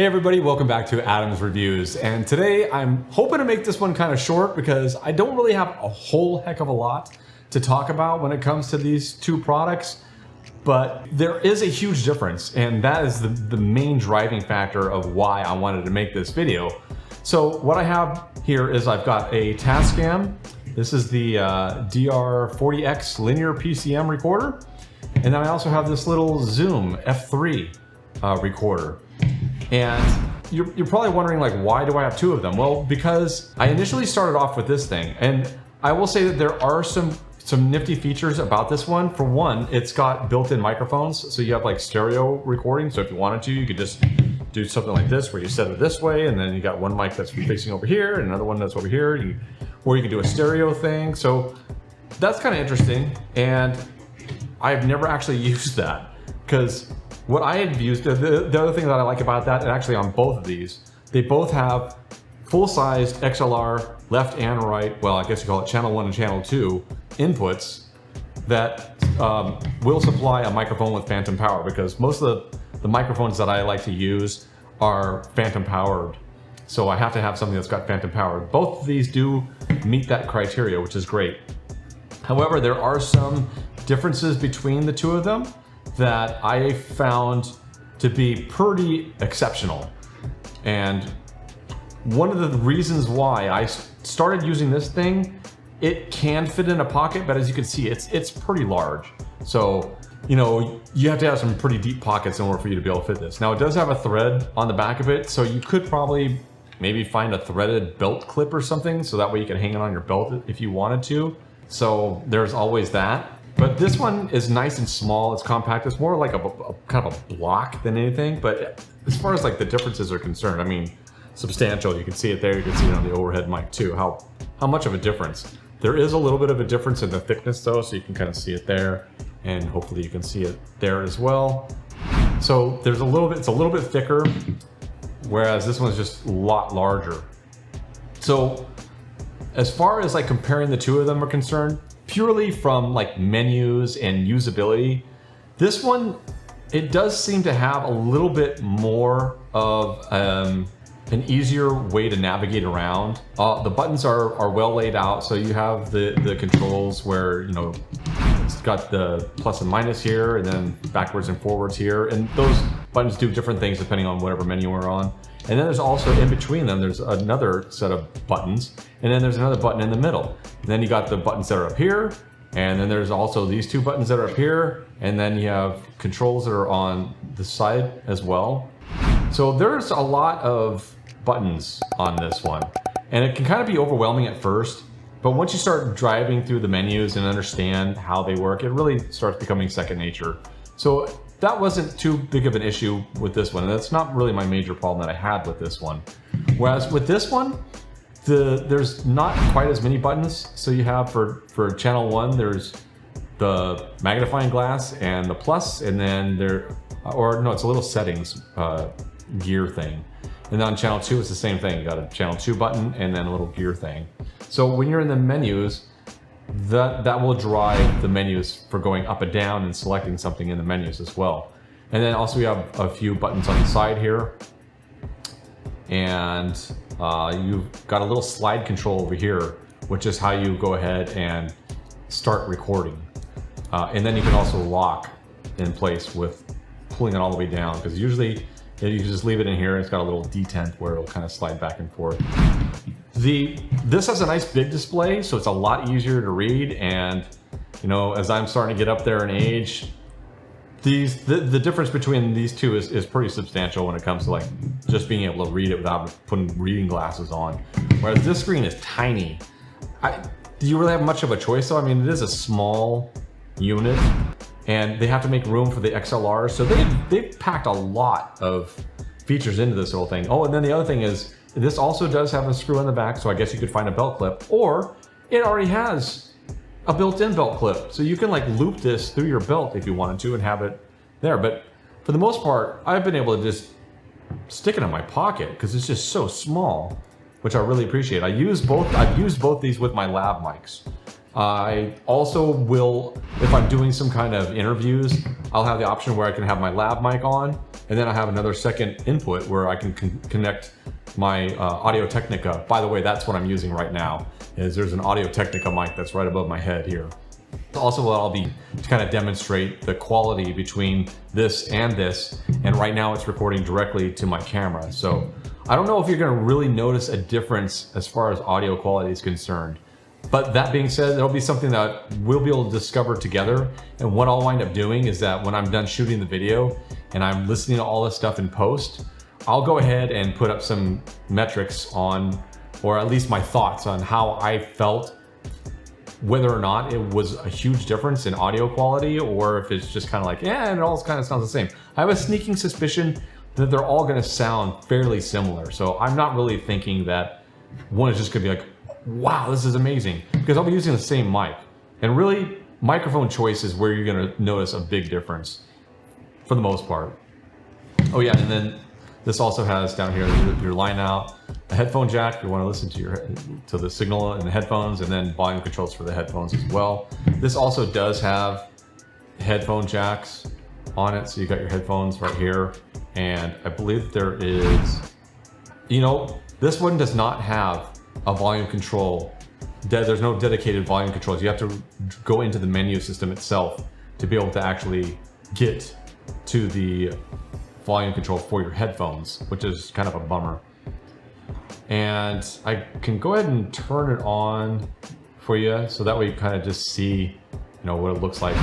Hey everybody, welcome back to Adam's Reviews. And today I'm hoping to make this one kind of short because I don't really have a whole heck of a lot to talk about when it comes to these two products. But there is a huge difference, and that is the main driving factor of why I wanted to make this video. So what I have here is I've got a Tascam. This is the DR40X linear PCM recorder. And then I also have this little Zoom F3 recorder. And you're probably wondering, like, why do I have two of them? Well, because I initially started off with this thing, and I will say that there are some nifty features about this one. For one, it's got built-in microphones, so you have like stereo recording. So if you wanted to, you could just do something like this, where you set it this way, and then you got one mic that's facing over here, and another one that's over here, or you can do a stereo thing. So that's kind of interesting, and I've never actually used that because what I had used, the other thing that I like about that, and actually on both of these, they both have full-sized XLR left and right, well, I guess you call it channel 1 and channel 2 inputs that will supply a microphone with phantom power, because most of the microphones that I like to use are phantom powered. So I have to have something that's got phantom power. Both of these do meet that criteria, which is great. However, there are some differences between the two of them that I found to be pretty exceptional. And one of the reasons why I started using this thing, it can fit in a pocket, but as you can see, it's pretty large. So, you know, you have to have some pretty deep pockets in order for you to be able to fit this. Now, it does have a thread on the back of it, so you could probably maybe find a threaded belt clip or something, so that way you can hang it on your belt if you wanted to. So there's always that. But this one is nice and small, it's compact, it's more like a kind of a block than anything. But as far as like the differences are concerned, I mean, substantial. You can see it there, you can see it on the overhead mic too, how much of a difference. There is a little bit of a difference in the thickness though, so you can kind of see it there, and hopefully you can see it there as well. So there's a little bit, it's a little bit thicker, whereas this one's just a lot larger. So as far as like comparing the two of them are concerned, purely from like menus and usability, this one, it does seem to have a little bit more of an easier way to navigate around. The buttons are well laid out, so you have the controls where, you know, it's got the plus and minus here, and then backwards and forwards here, and those buttons do different things depending on whatever menu we're on. And then there's also in between them, there's another set of buttons, and then there's another button in the middle. And then you got the buttons that are up here, and then there's also these two buttons that are up here, and then you have controls that are on the side as well. So there's a lot of buttons on this one, and it can kind of be overwhelming at first, but once you start driving through the menus and understand how they work, it really starts becoming second nature. So that wasn't too big of an issue with this one, and that's not really my major problem that I had with this one. Whereas with this one, there's not quite as many buttons. So you have for channel 1, there's the magnifying glass and the plus, and then it's a little settings gear thing. And then on channel 2, it's the same thing. You got a channel 2 button and then a little gear thing. So when you're in the menus, that will drive the menus for going up and down and selecting something in the menus as well. And then also we have a few buttons on the side here. And you've got a little slide control over here, which is how you go ahead and start recording. And then you can also lock in place with pulling it all the way down, because usually you can just leave it in here, and it's got a little detent where it'll kind of slide back and forth. This has a nice big display, so it's a lot easier to read, and you know, as I'm starting to get up there in age, the difference between these two is pretty substantial when it comes to like just being able to read it without putting reading glasses on. Whereas this screen is tiny. Do you really have much of a choice though? I mean, it is a small unit, and they have to make room for the XLR, so they've packed a lot of features into this little thing. Oh, and then the other thing is, this also does have a screw in the back, so I guess you could find a belt clip, or it already has a built-in belt clip, so you can like loop this through your belt if you wanted to and have it there. But for the most part, I've been able to just stick it in my pocket because it's just so small, which I really appreciate. I've used both these with my lab mics. I also will, if I'm doing some kind of interviews, I'll have the option where I can have my lav mic on, and then I have another second input where I can connect my Audio Technica. By the way, that's what I'm using right now, is there's an Audio Technica mic that's right above my head here. Also, what I'll be to kind of demonstrate the quality between this, and right now it's recording directly to my camera. So I don't know if you're gonna really notice a difference as far as audio quality is concerned. But that being said, it'll be something that we'll be able to discover together. And what I'll wind up doing is that when I'm done shooting the video and I'm listening to all this stuff in post, I'll go ahead and put up some metrics on, or at least my thoughts on how I felt, whether or not it was a huge difference in audio quality, or if it's just kind of like, yeah, it all kind of sounds the same. I have a sneaking suspicion that they're all gonna sound fairly similar. So I'm not really thinking that one is just gonna be like, wow, this is amazing, because I'll be using the same mic. And really, microphone choice is where you're gonna notice a big difference for the most part. Oh yeah, and then this also has down here your line out, a headphone jack if you want to listen to the signal in the headphones, and then volume controls for the headphones as well. This also does have headphone jacks on it, so you got your headphones right here, and I believe there is, this one does not have a volume control. There's no dedicated volume controls. You have to go into the menu system itself to be able to actually get to the volume control for your headphones, which is kind of a bummer. And I can go ahead and turn it on for you, so that way you kind of just see, what it looks like.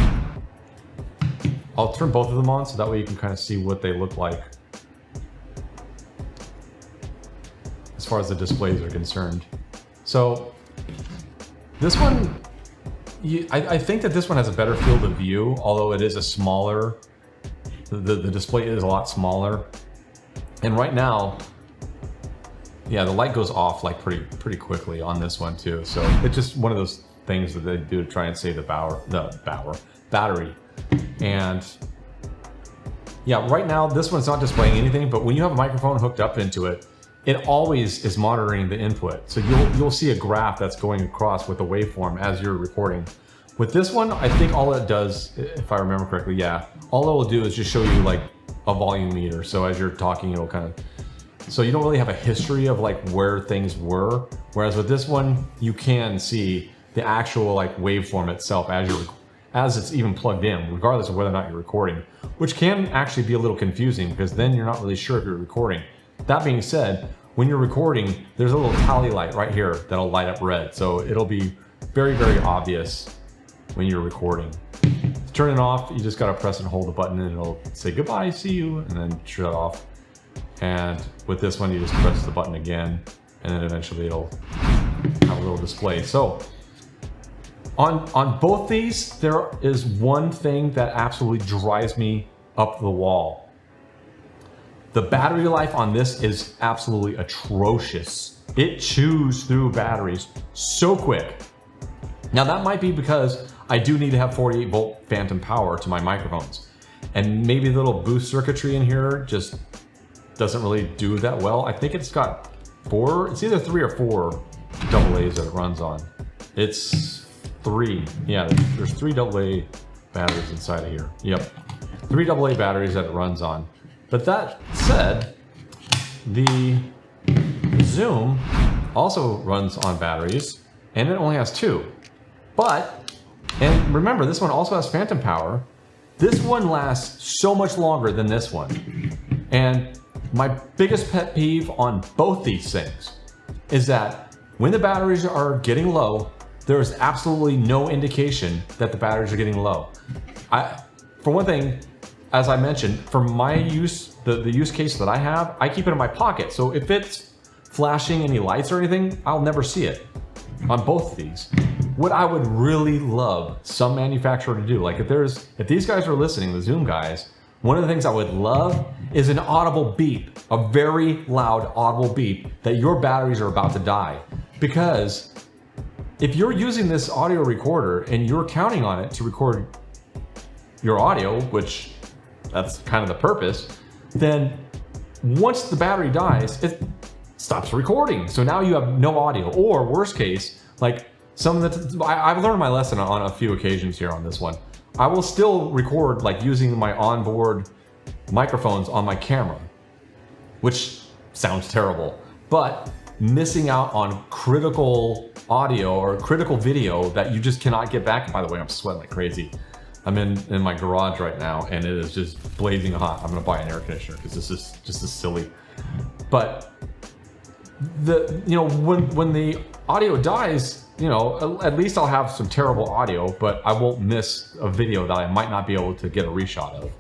I'll turn both of them on, so that way you can kind of see what they look like as far as the displays are concerned. So this one, I think that this one has a better field of view, although it is a smaller, the display is a lot smaller. And right now, yeah, the light goes off like pretty quickly on this one too. So it's just one of those things that they do to try and save the battery. And yeah, right now this one's not displaying anything, but when you have a microphone hooked up into it, it always is monitoring the input. So you'll see a graph that's going across with the waveform as you're recording. With this one, I think all it does, if I remember correctly, yeah, all it will do is just show you like a volume meter. So as you're talking, it'll kind of, so you don't really have a history of like where things were. Whereas with this one, you can see the actual like waveform itself as it's even plugged in, regardless of whether or not you're recording, which can actually be a little confusing because then you're not really sure if you're recording. That being said, when you're recording, there's a little tally light right here that'll light up red. So it'll be very, very obvious when you're recording. To turn it off, you just gotta press and hold the button and it'll say goodbye, see you, and then shut it off. And with this one, you just press the button again, and then eventually it'll have a little display. So on both these, there is one thing that absolutely drives me up the wall. The battery life on this is absolutely atrocious. It chews through batteries so quick. Now that might be because I do need to have 48 volt phantom power to my microphones. And maybe the little boost circuitry in here just doesn't really do that well. I think it's got it's either 3 or 4 AA's that it runs on. It's 3, yeah, there's 3 AA batteries inside of here. Yep, 3 AA batteries that it runs on. But that said, the Zoom also runs on batteries, and it only has 2. And remember, this one also has phantom power. This one lasts so much longer than this one. And my biggest pet peeve on both these things is that when the batteries are getting low, there is absolutely no indication that the batteries are getting low. For one thing, as I mentioned, for my use, the use case that I have, I keep it in my pocket. So if it's flashing any lights or anything, I'll never see it on both of these. What I would really love some manufacturer to do, like if these guys are listening, the Zoom guys, one of the things I would love is an audible beep, a very loud audible beep that your batteries are about to die. Because if you're using this audio recorder and you're counting on it to record your audio, which that's kind of the purpose, then once the battery dies, it stops recording. So now you have no audio, or worst case, like I've learned my lesson on a few occasions here on this one. I will still record like using my onboard microphones on my camera, which sounds terrible, but missing out on critical audio or critical video that you just cannot get back. By the way, I'm sweating like crazy. I'm in my garage right now and it is just blazing hot. I'm gonna buy an air conditioner because this is just as silly. But when the audio dies, at least I'll have some terrible audio, but I won't miss a video that I might not be able to get a reshot of.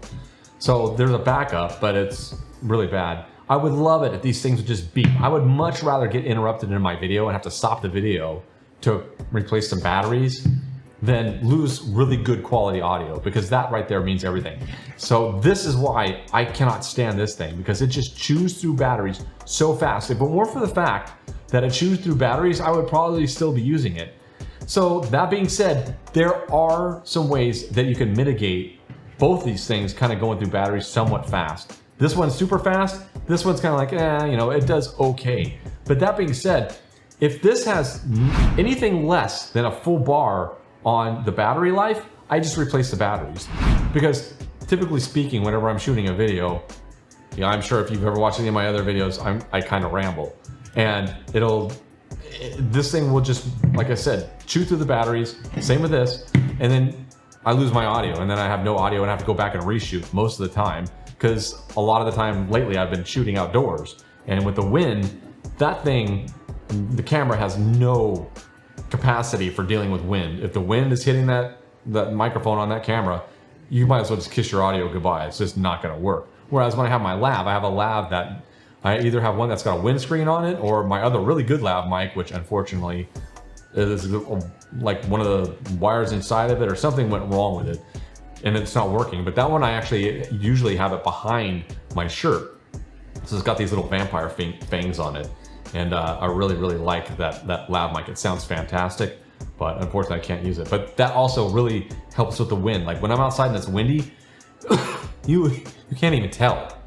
So there's a backup, but it's really bad. I would love it if these things would just beep. I would much rather get interrupted in my video and have to stop the video to replace some batteries than lose really good quality audio, because that right there means everything. So this is why I cannot stand this thing, because it just chews through batteries so fast. If it weren't for the fact that it chews through batteries, I would probably still be using it. So that being said, there are some ways that you can mitigate both these things kind of going through batteries somewhat fast. This one's super fast, this one's kind of like, it does okay. But that being said, if this has anything less than a full bar on the battery life, I just replace the batteries. Because typically speaking, whenever I'm shooting a video, I'm sure if you've ever watched any of my other videos, I kind of ramble. And this thing will just, like I said, chew through the batteries, same with this, and then I lose my audio, and then I have no audio and I have to go back and reshoot most of the time, because a lot of the time lately I've been shooting outdoors. And with the wind, that thing, the camera has no capacity for dealing with wind. If the wind is hitting that microphone on that camera, you might as well just kiss your audio goodbye. It's just not gonna work. Whereas when I have my lav, I have a lav that I either have one that's got a windscreen on it, or my other really good lav mic, which unfortunately is like one of the wires inside of it or something went wrong with it and it's not working. But that one I actually usually have it behind my shirt. So it's got these little vampire fangs on it. And I really, really like that lav mic. It sounds fantastic, but unfortunately I can't use it. But that also really helps with the wind. Like when I'm outside and it's windy, you can't even tell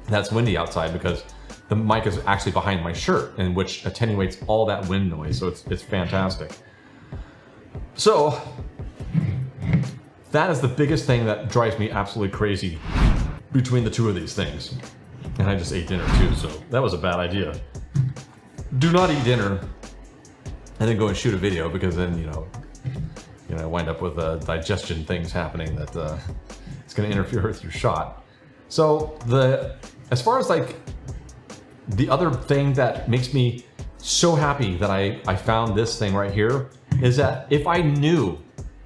that's windy outside because the mic is actually behind my shirt, and which attenuates all that wind noise. So it's fantastic. So that is the biggest thing that drives me absolutely crazy between the two of these things. And I just ate dinner too, so that was a bad idea. Do not eat dinner and then go and shoot a video, because then I wind up with digestion things happening that it's going to interfere with your shot. So as far as like the other thing that makes me so happy that I found this thing right here is that if I knew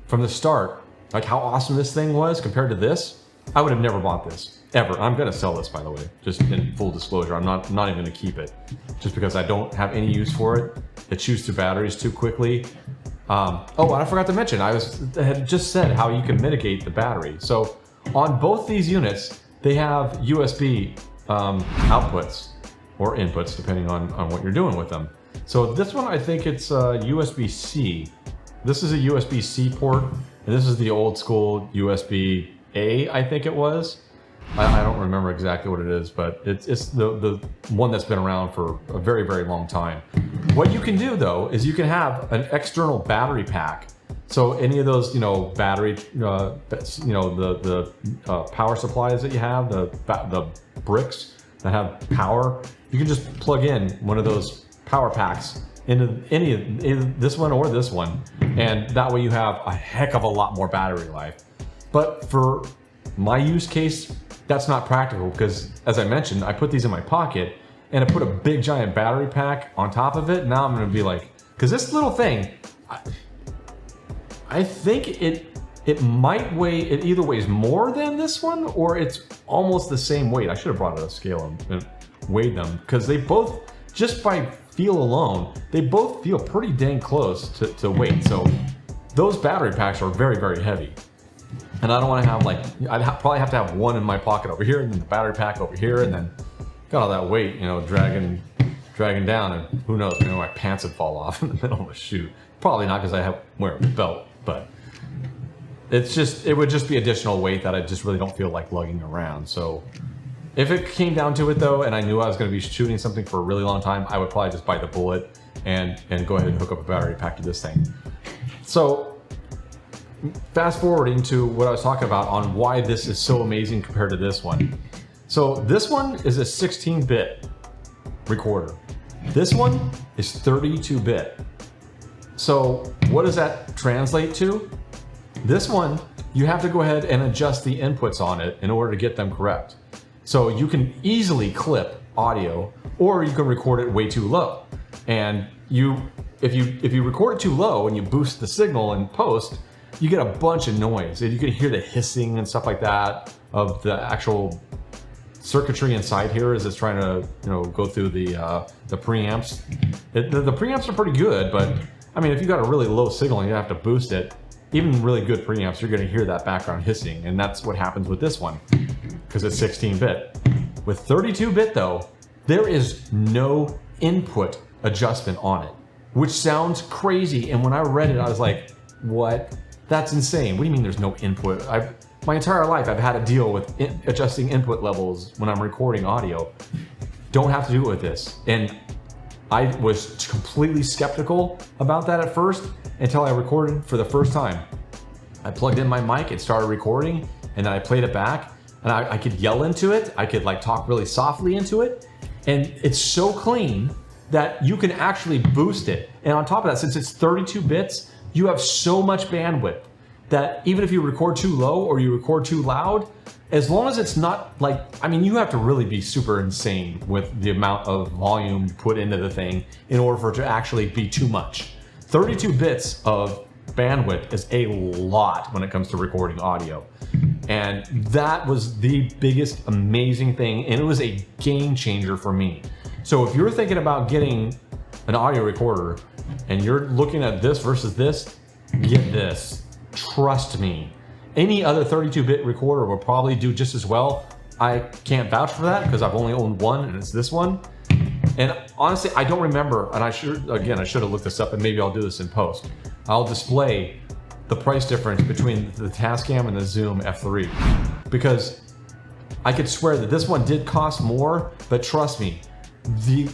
from the start like how awesome this thing was compared to this, I would have never bought this. Ever. I'm gonna sell this, by the way, just in full disclosure. I'm not even gonna keep it, just because I don't have any use for it. It chews through batteries too quickly. Oh, and I forgot to mention, I had just said how you can mitigate the battery. So on both these units, they have USB outputs or inputs, depending on what you're doing with them. So this one, I think it's USB-C. This is a USB-C port, and this is the old school USB-A, I think it was. I don't remember exactly what it is, but it's the one that's been around for a very, very long time. What you can do though is you can have an external battery pack. So any of those, battery, the power supplies that you have, the bricks that have power, you can just plug in one of those power packs into either this one or this one, and that way you have a heck of a lot more battery life. But for my use case, that's not practical, because as I mentioned, I put these in my pocket and I put a big giant battery pack on top of it. Now I'm gonna be like, because this little thing, I think it might weigh, it either weighs more than this one or it's almost the same weight. I should have brought out a scale and weighed them, because they both, just by feel alone, they both feel pretty dang close to weight. So those battery packs are very, very heavy. And I don't want to have probably have to have one in my pocket over here, and then the battery pack over here, and then got all that weight, dragging down, and who knows, my pants would fall off in the middle of a shoot. Probably not, because I wear a belt, but it would just be additional weight that I just really don't feel like lugging around. So If it came down to it though, and I knew I was going to be shooting something for a really long time, I would probably just bite the bullet and go ahead and hook up a battery pack to this thing. So fast forwarding to what I was talking about on why this is so amazing compared to this one. So this one is a 16-bit recorder. This one is 32-bit. So what does that translate to? This one, you have to go ahead and adjust the inputs on it in order to get them correct. So you can easily clip audio, or you can record it way too low. And if you record it too low and you boost the signal in post, you get a bunch of noise. And you can hear the hissing and stuff like that of the actual circuitry inside here as it's trying to go through the preamps. The preamps are pretty good, but I mean, if you got a really low signal and you have to boost it, even really good preamps, you're going to hear that background hissing, and that's what happens with this one because it's 16-bit. With 32-bit though, there is no input adjustment on it, which sounds crazy. And when I read it, I was like, what? That's insane. What do you mean there's no input? My entire life I've had to deal with adjusting input levels when I'm recording audio. Don't have to do it with this. And I was completely skeptical about that at first until I recorded for the first time. I plugged in my mic, it started recording, and then I played it back, and I could yell into it. I could like talk really softly into it, and it's so clean that you can actually boost it. And on top of that, since it's 32 bits, you have so much bandwidth that even if you record too low or you record too loud, as long as it's not like, I mean, you have to really be super insane with the amount of volume put into the thing in order for it to actually be too much. 32 bits of bandwidth is a lot when it comes to recording audio. And that was the biggest amazing thing, and it was a game changer for me. So if you're thinking about getting an audio recorder and you're looking at this versus this, get this. Trust me. Any other 32-bit recorder will probably do just as well. I can't vouch for that because I've only owned one, and it's this one. And honestly, I don't remember, and I should have looked this up, and maybe I'll do this in post. I'll display the price difference between the Tascam and the Zoom F3, because I could swear that this one did cost more, but trust me, the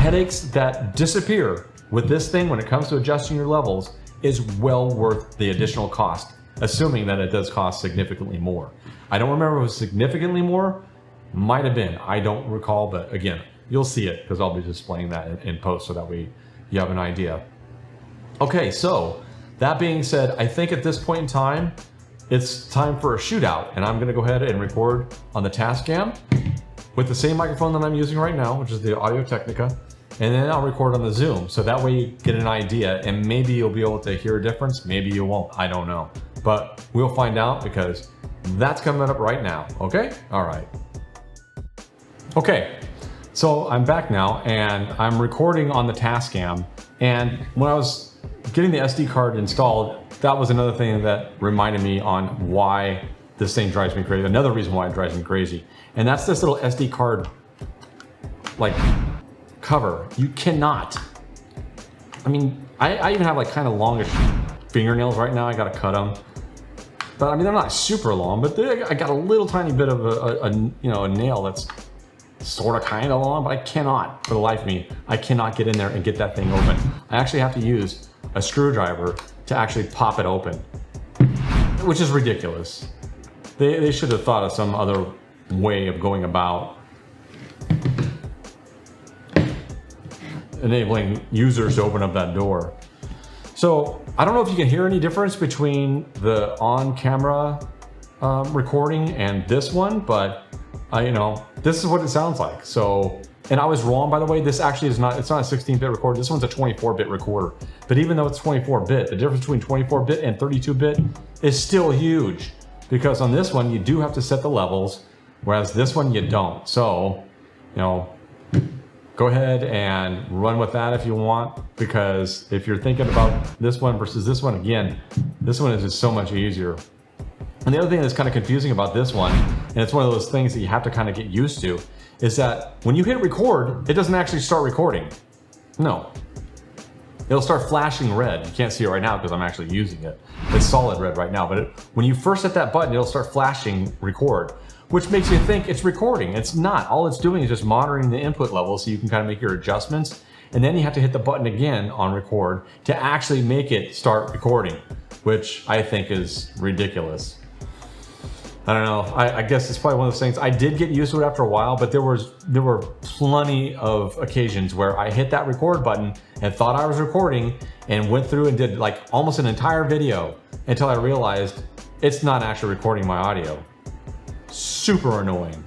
headaches that disappear with this thing when it comes to adjusting your levels is well worth the additional cost, assuming that it does cost significantly more. I don't remember if it was significantly more, might have been, I don't recall, but again, you'll see it because I'll be displaying that in post so that way you have an idea. Okay, so that being said, I think at this point in time, it's time for a shootout, and I'm gonna go ahead and record on the Tascam with the same microphone that I'm using right now, which is the Audio Technica, and then I'll record on the Zoom, so that way you get an idea, and maybe you'll be able to hear a difference, maybe you won't, I don't know. But we'll find out because that's coming up right now, okay? All right. Okay, so I'm back now, and I'm recording on the Tascam, and when I was getting the SD card installed, that was another thing that reminded me on why this thing drives me crazy. Another reason why it drives me crazy. And that's this little SD card like cover. You cannot, I mean, I even have like kind of longish fingernails right now. I gotta cut them. But I mean, they're not super long, but I got a little tiny bit of a nail that's sort of kind of long, but I cannot, for the life of me, I cannot get in there and get that thing open. I actually have to use a screwdriver to actually pop it open, which is ridiculous. They should have thought of some other way of going about enabling users to open up that door. So I don't know if you can hear any difference between the on-camera recording and this one, but this is what it sounds like. So, and I was wrong, by the way. This actually is not, it's not a 16-bit recorder. This one's a 24-bit recorder. But even though it's 24-bit, the difference between 24-bit and 32-bit is still huge, because on this one, you do have to set the levels, whereas this one, you don't. So, go ahead and run with that if you want, because if you're thinking about this one versus this one, again, this one is just so much easier. And the other thing that's kind of confusing about this one, and it's one of those things that you have to kind of get used to, is that when you hit record, it doesn't actually start recording. No. It'll start flashing red. You can't see it right now because I'm actually using it. It's solid red right now, but when you first hit that button, it'll start flashing record. which makes you think it's recording. It's not. All it's doing is just monitoring the input level so you can kind of make your adjustments. And then you have to hit the button again on record to actually make it start recording, which I think is ridiculous. I don't know. I guess it's probably one of those things. I did get used to it after a while, but there were plenty of occasions where I hit that record button and thought I was recording and went through and did like almost an entire video until I realized it's not actually recording my audio. Super annoying,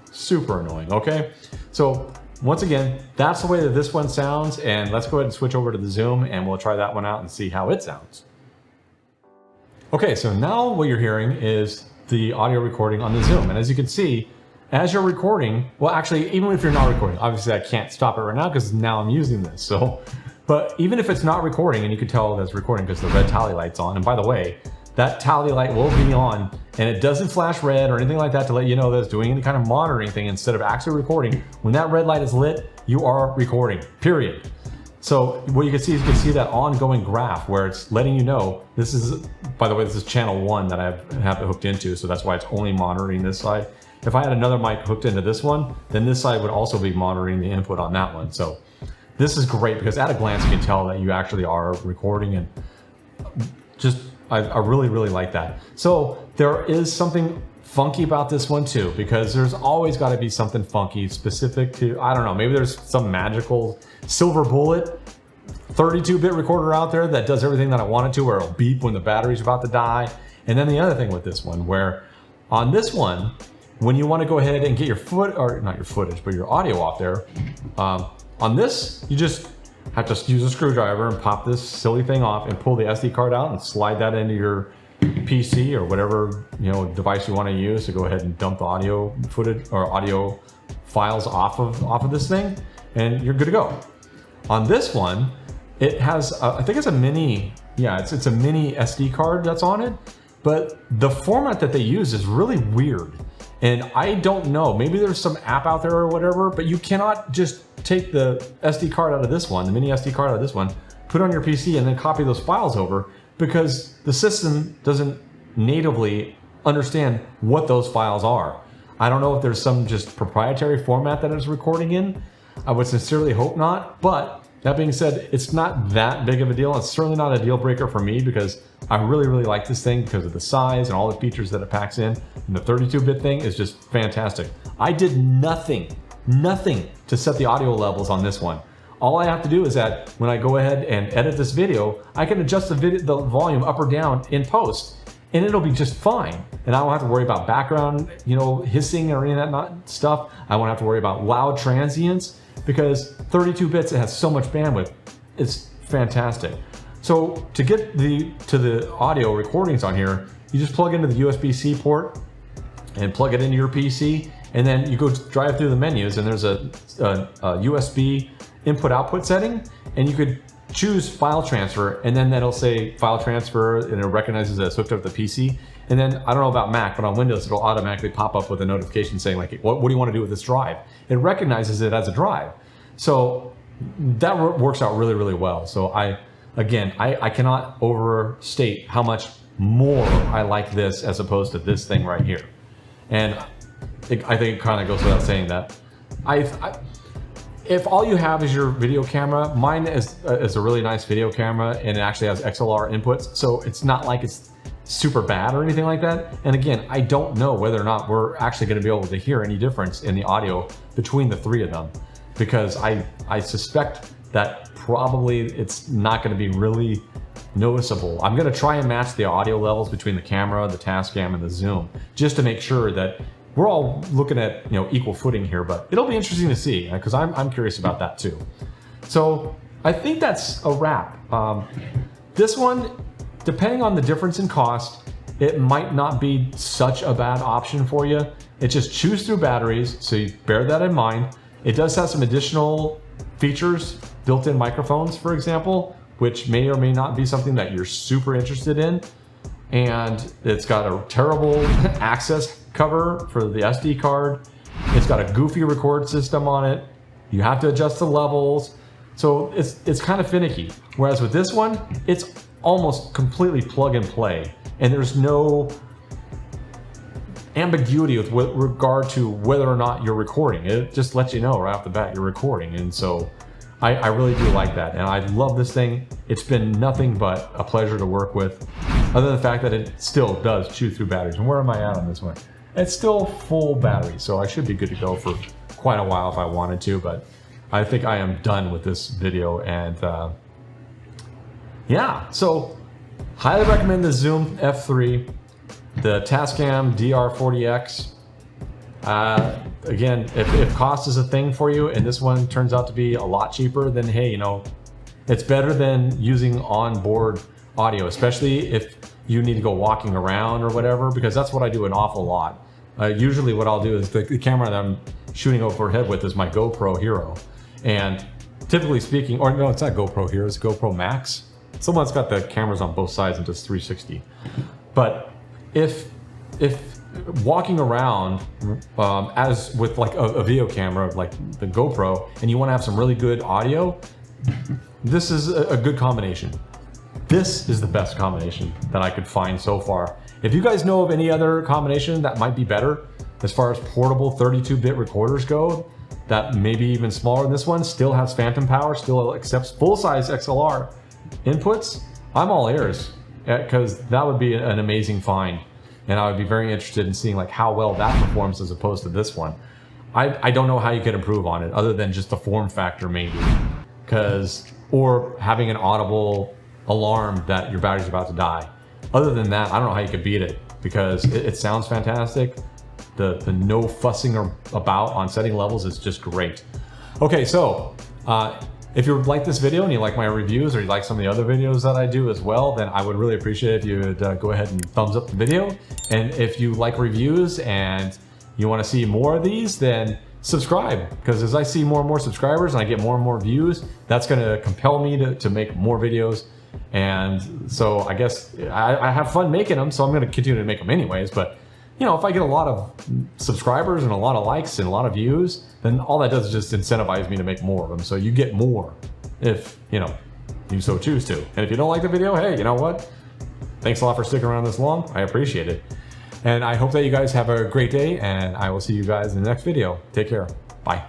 okay? So once again, that's the way that this one sounds, and let's go ahead and switch over to the Zoom and we'll try that one out and see how it sounds. Okay, so now what you're hearing is the audio recording on the Zoom. And as you can see, as you're recording, well, actually, even if you're not recording, obviously I can't stop it right now because now I'm using this. So, but even if it's not recording, and you can tell that's recording because the red tally light's on. And by the way, that tally light will be on and it doesn't flash red or anything like that to let you know that it's doing any kind of monitoring thing instead of actually recording. When that red light is lit, you are recording, period. So what you can see is that ongoing graph where it's letting you know, this is, by the way, this is channel 1 that I have it hooked into, so that's why it's only monitoring this side. If I had another mic hooked into this one, then this side would also be monitoring the input on that one. So this is great because at a glance you can tell that you actually are recording, and just, I really like that. So there is something funky about this one too, because there's always got to be something funky specific to, I don't know, maybe there's some magical silver bullet 32-bit recorder out there that does everything that I want it to, where it'll beep when the battery's about to die. And then the other thing with this one, where on this one, when you want to go ahead and get your not your footage, but your audio off there, on this, you just have to use a screwdriver and pop this silly thing off and pull the SD card out and slide that into your PC or whatever, you know, device you want to use to go ahead and dump the audio footage or audio files off of this thing, and you're good to go. On this one, it has I think it's a mini, yeah, it's a mini SD card that's on it, but the format that they use is really weird. And I don't know, maybe there's some app out there or whatever, but you cannot just take the SD card out of this one, the mini SD card out of this one, put it on your PC and then copy those files over, because the system doesn't natively understand what those files are. I don't know if there's some just proprietary format that it's recording in. I would sincerely hope not, but that being said, it's not that big of a deal. It's certainly not a deal breaker for me because I really like this thing because of the size and all the features that it packs in. And the 32-bit thing is just fantastic. I did nothing to set the audio levels on this one. All I have to do is that when I go ahead and edit this video, I can adjust the volume up or down in post, and it'll be just fine. And I won't have to worry about background, you know, hissing or any of that stuff. I won't have to worry about loud transients because 32 bits, it has so much bandwidth. It's fantastic. So to get to the audio recordings on here, you just plug into the USB-C port and plug it into your PC, and then you go drive through the menus, and there's a USB input-output setting, and you could choose file transfer, and then that'll say file transfer, and it recognizes that it's hooked up to the PC. And then, I don't know about Mac, but on Windows, it'll automatically pop up with a notification saying, like, what do you want to do with this drive? It recognizes it as a drive. So that works out really well. So I cannot overstate how much more I like this as opposed to this thing right here. And I think it kind of goes without saying that if all you have is your video camera, mine is a really nice video camera, and it actually has XLR inputs, so it's not like it's super bad or anything like that. And again, I don't know whether or not we're actually going to be able to hear any difference in the audio between the three of them, because I suspect that probably it's not going to be really noticeable. I'm going to try and match the audio levels between the camera, the Tascam, and the Zoom, just to make sure that we're all looking at, you know, equal footing here. But it'll be interesting to see because I'm curious about that too. So I think that's a wrap. This one, depending on the difference in cost, it might not be such a bad option for you. It just chews through batteries, so you bear that in mind. It does have some additional features, built-in microphones, for example, which may or may not be something that you're super interested in. And it's got a terrible access cover for the SD card. It's got a goofy record system on it. You have to adjust the levels. So it's kind of finicky. Whereas with this one, it's almost completely plug and play. And there's no ambiguity with regard to whether or not you're recording. It just lets you know right off the bat you're recording. And so I really do like that. And I love this thing. It's been nothing but a pleasure to work with, other than the fact that it still does chew through batteries. And where am I at on this one? It's still full battery, so I should be good to go for quite a while if I wanted to, but I think I am done with this video. And yeah, so highly recommend the Zoom F3, the Tascam DR40X. Again, if cost is a thing for you and this one turns out to be a lot cheaper, then hey, you know, it's better than using onboard audio, especially if you need to go walking around or whatever, because that's what I do an awful lot. Usually what I'll do is the camera that I'm shooting overhead with is my GoPro Hero. And typically speaking, or no, it's not GoPro Hero, it's GoPro Max. Someone's got the cameras on both sides and just 360. But if walking around as with like a video camera like the GoPro, and you want to have some really good audio, this is a good combination. This is the best combination that I could find so far. If you guys know of any other combination that might be better as far as portable 32-bit recorders go, that maybe even smaller than this one, still has phantom power, still accepts full-size XLR inputs, I'm all ears, because that would be an amazing find. And I would be very interested in seeing like how well that performs as opposed to this one. I don't know how you could improve on it other than just the form factor maybe, or having an audible alarm that your battery's about to die. Other than that, I don't know how you could beat it, because it sounds fantastic. The no fussing about on setting levels is just great. Okay, so if you like this video and you like my reviews, or you like some of the other videos that I do as well, then I would really appreciate it if you would go ahead and thumbs up the video. And if you like reviews and you want to see more of these, then subscribe, because as I see more and more subscribers and I get more and more views, that's going to compel me to make more videos. And so I guess I have fun making them, so I'm going to continue to make them anyways. But you know, if I get a lot of subscribers and a lot of likes and a lot of views, then all that does is just incentivize me to make more of them. So you get more if, you know, you so choose to. And if you don't like the video, hey, you know what? Thanks a lot for sticking around this long. I appreciate it. And I hope that you guys have a great day, and I will see you guys in the next video. Take care. Bye.